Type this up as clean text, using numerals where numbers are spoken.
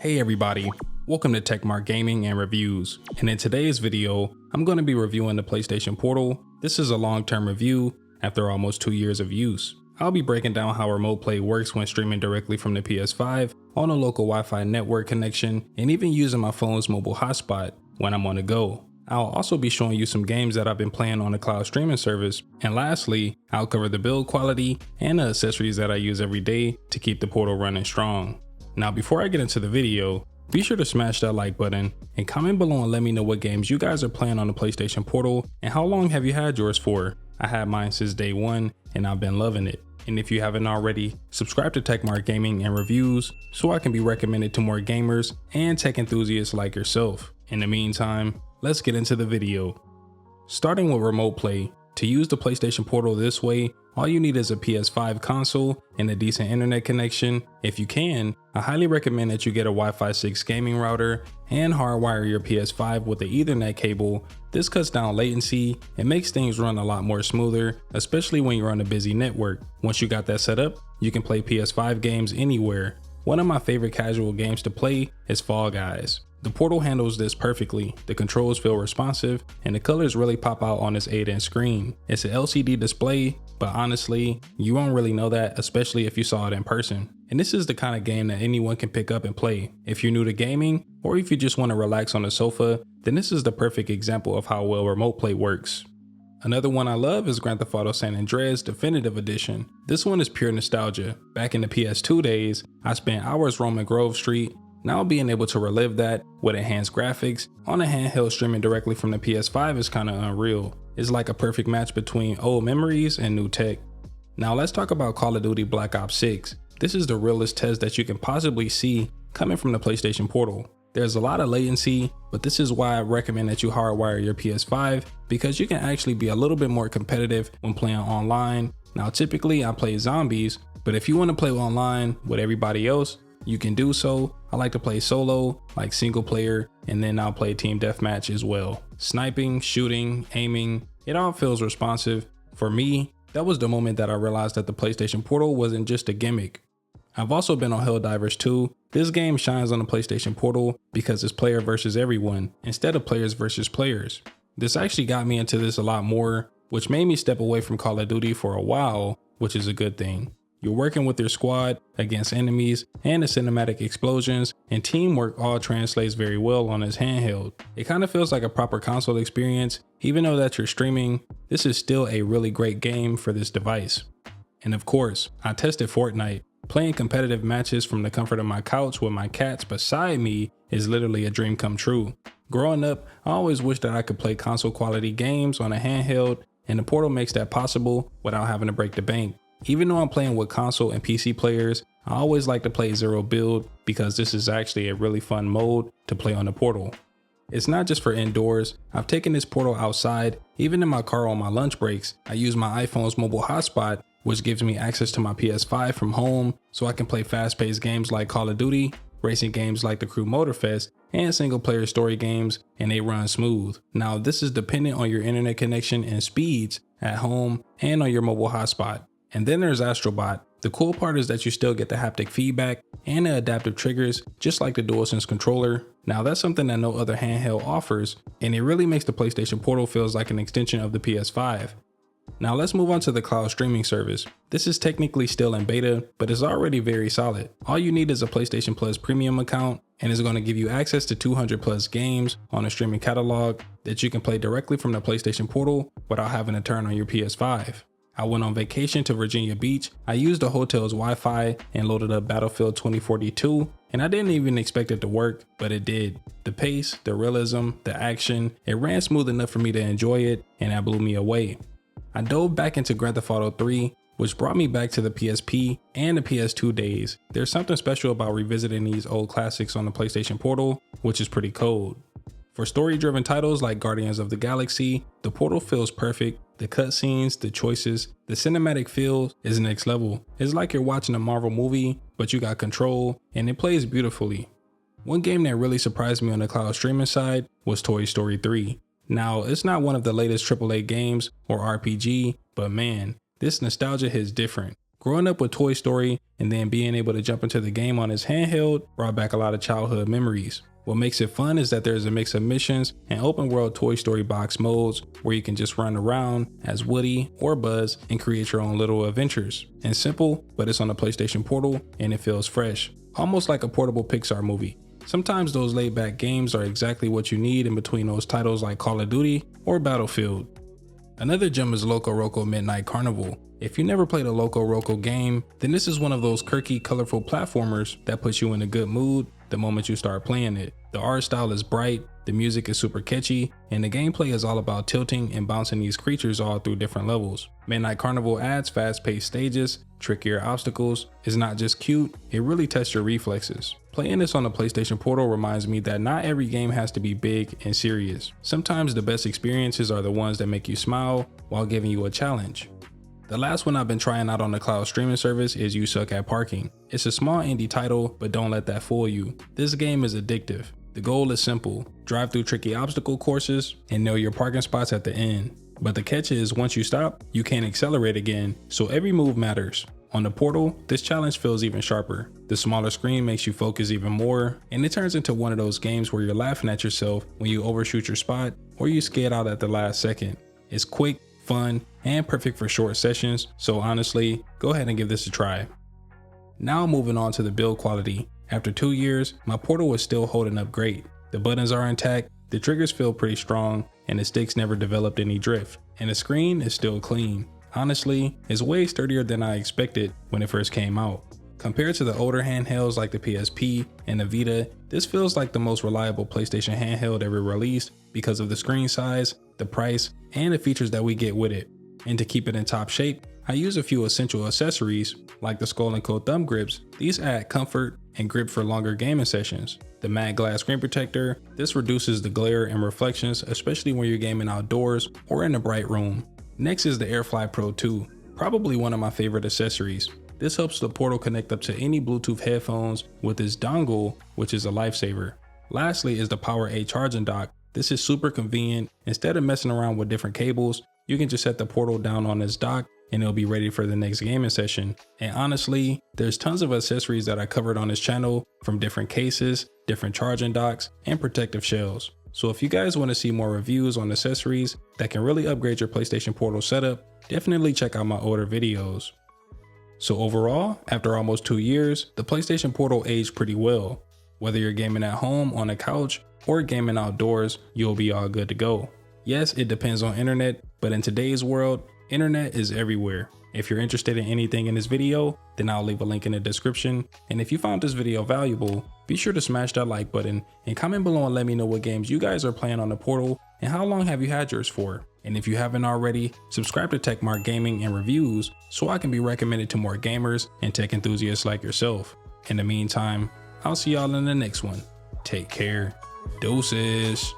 Hey everybody, welcome to TechMart Gaming and Reviews, and in today's video, I'm going to be reviewing the PlayStation Portal. This is a long-term review after almost 2 years of use. I'll be breaking down how remote play works when streaming directly from the PS5 on a local Wi-Fi network connection and even using my phone's mobile hotspot when I'm on the go. I'll also be showing you some games that I've been playing on the cloud streaming service, and lastly, I'll cover the build quality and the accessories that I use every day to keep the Portal running strong. Now before I get into the video, be sure to smash that like button and comment below and let me know what games you guys are playing on the PlayStation Portal and how long have you had yours for. I had mine since day one and I've been loving it. And if you haven't already, subscribe to TechMart Gaming and Reviews so I can be recommended to more gamers and tech enthusiasts like yourself. In the meantime, let's get into the video. Starting with remote play, to use the PlayStation Portal this way, all you need is a PS5 console and a decent internet connection. If you can, I highly recommend that you get a Wi-Fi 6 gaming router and hardwire your PS5 with the Ethernet cable. This cuts down latency and makes things run a lot more smoother, especially when you're on a busy network. Once you got that set up, you can play PS5 games anywhere. One of my favorite casual games to play is Fall Guys. The Portal handles this perfectly. The controls feel responsive and the colors really pop out on this 8-inch screen. It's an LCD display, but honestly, you won't really know that, especially if you saw it in person. And this is the kind of game that anyone can pick up and play. If you're new to gaming, or if you just want to relax on the sofa, then this is the perfect example of how well remote play works. Another one I love is Grand Theft Auto San Andreas Definitive Edition. This one is pure nostalgia. Back in the PS2 days, I spent hours roaming Grove Street. Now being able to relive that with enhanced graphics on a handheld streaming directly from the PS5 is kind of unreal. It's like a perfect match between old memories and new tech. Now let's talk about Call of Duty Black Ops 6. This is the realest test that you can possibly see coming from the PlayStation Portal. There's a lot of latency, but this is why I recommend that you hardwire your PS5 because you can actually be a little bit more competitive when playing online. Now typically I play zombies, but if you want to play online with everybody else, you can do so. I like to play solo, like single player, and then I'll play team deathmatch as well. Sniping, shooting, aiming, it all feels responsive. For me, that was the moment that I realized that the PlayStation Portal wasn't just a gimmick. I've also been on Helldivers 2. This game shines on the PlayStation Portal because it's player versus everyone instead of players versus players. This actually got me into this a lot more, which made me step away from Call of Duty for a while, which is a good thing. You're working with your squad against enemies, and the cinematic explosions and teamwork all translates very well on this handheld. It kind of feels like a proper console experience. Even though that you're streaming, this is still a really great game for this device. And of course, I tested Fortnite. Playing competitive matches from the comfort of my couch with my cats beside me is literally a dream come true. Growing up, I always wished that I could play console quality games on a handheld, and the Portal makes that possible without having to break the bank. Even though I'm playing with console and PC players, I always like to play Zero Build because this is actually a really fun mode to play on the Portal. It's not just for indoors. I've taken this Portal outside. Even in my car on my lunch breaks, I use my iPhone's mobile hotspot, which gives me access to my PS5 from home so I can play fast-paced games like Call of Duty, racing games like the Crew Motorfest, and single-player story games, and they run smooth. Now this is dependent on your internet connection and speeds at home and on your mobile hotspot. And then there's Astrobot. The cool part is that you still get the haptic feedback and the adaptive triggers, just like the DualSense controller. Now that's something that no other handheld offers, and it really makes the PlayStation Portal feels like an extension of the PS5. Now let's move on to the cloud streaming service. This is technically still in beta, but it's already very solid. All you need is a PlayStation Plus premium account, and it's going to give you access to 200 plus games on a streaming catalog that you can play directly from the PlayStation Portal without having to turn on your PS5. I went on vacation to Virginia Beach. I used the hotel's Wi-Fi and loaded up Battlefield 2042, and I didn't even expect it to work, but it did. The pace, the realism, the action, it ran smooth enough for me to enjoy it, and that blew me away. I dove back into Grand Theft Auto 3, which brought me back to the PSP and the PS2 days. There's something special about revisiting these old classics on the PlayStation Portal, which is pretty cold. For story-driven titles like Guardians of the Galaxy, the Portal feels perfect. The cutscenes, the choices, the cinematic feel is next level. It's like you're watching a Marvel movie, but you got control, and it plays beautifully. One game that really surprised me on the cloud streaming side was Toy Story 3. Now, it's not one of the latest AAA games or RPG, but man, this nostalgia hits different. Growing up with Toy Story and then being able to jump into the game on his handheld brought back a lot of childhood memories. What makes it fun is that there's a mix of missions and open world Toy Story box modes where you can just run around as Woody or Buzz and create your own little adventures. And simple, but it's on the PlayStation Portal and it feels fresh, almost like a portable Pixar movie. Sometimes those laid back games are exactly what you need in between those titles like Call of Duty or Battlefield. Another gem is LocoRoco Midnight Carnival. If you never played a LocoRoco game, then this is one of those quirky, colorful platformers that puts you in a good mood the moment you start playing it. The art style is bright, the music is super catchy, and the gameplay is all about tilting and bouncing these creatures all through different levels. Midnight Carnival adds fast-paced stages, trickier obstacles. It's not just cute, it really tests your reflexes. Playing this on the PlayStation Portal reminds me that not every game has to be big and serious. Sometimes the best experiences are the ones that make you smile while giving you a challenge. The last one I've been trying out on the cloud streaming service is You Suck at Parking. It's a small indie title, but don't let that fool you. This game is addictive. The goal is simple: drive through tricky obstacle courses and nail your parking spots at the end. But the catch is, once you stop, you can't accelerate again, so every move matters. On the Portal, this challenge feels even sharper. The smaller screen makes you focus even more, and it turns into one of those games where you're laughing at yourself when you overshoot your spot or you skid out at the last second. It's quick, fun, and perfect for short sessions, so honestly, go ahead and give this a try. Now moving on to the build quality. After 2 years, my Portal is still holding up great. The buttons are intact, the triggers feel pretty strong, and the sticks never developed any drift, and the screen is still clean. Honestly, it's way sturdier than I expected when it first came out. Compared to the older handhelds like the PSP and the Vita, this feels like the most reliable PlayStation handheld ever released because of the screen size, the price, and the features that we get with it. And to keep it in top shape, I use a few essential accessories like the Skull & Co thumb grips. These add comfort and grip for longer gaming sessions. The Magglass screen protector, this reduces the glare and reflections, especially when you're gaming outdoors or in a bright room. Next is the AirFly Pro 2, probably one of my favorite accessories. This helps the Portal connect up to any Bluetooth headphones with its dongle, which is a lifesaver. Lastly is the PowerA charging dock. This is super convenient. Instead of messing around with different cables, you can just set the Portal down on this dock and it'll be ready for the next gaming session. And honestly, there's tons of accessories that I covered on this channel, from different cases, different charging docks, and protective shells. So if you guys want to see more reviews on accessories that can really upgrade your PlayStation Portal setup, definitely check out my older videos. So overall, after almost 2 years, the PlayStation Portal aged pretty well. Whether you're gaming at home, on a couch, or gaming outdoors, you'll be all good to go. Yes, it depends on internet, but in today's world, internet is everywhere. If you're interested in anything in this video, then I'll leave a link in the description. And if you found this video valuable, be sure to smash that like button and comment below and let me know what games you guys are playing on the Portal and how long have you had yours for. And if you haven't already, subscribe to Techmark Gaming and Reviews so I can be recommended to more gamers and tech enthusiasts like yourself. In the meantime, I'll see y'all in the next one. Take care. Deuces.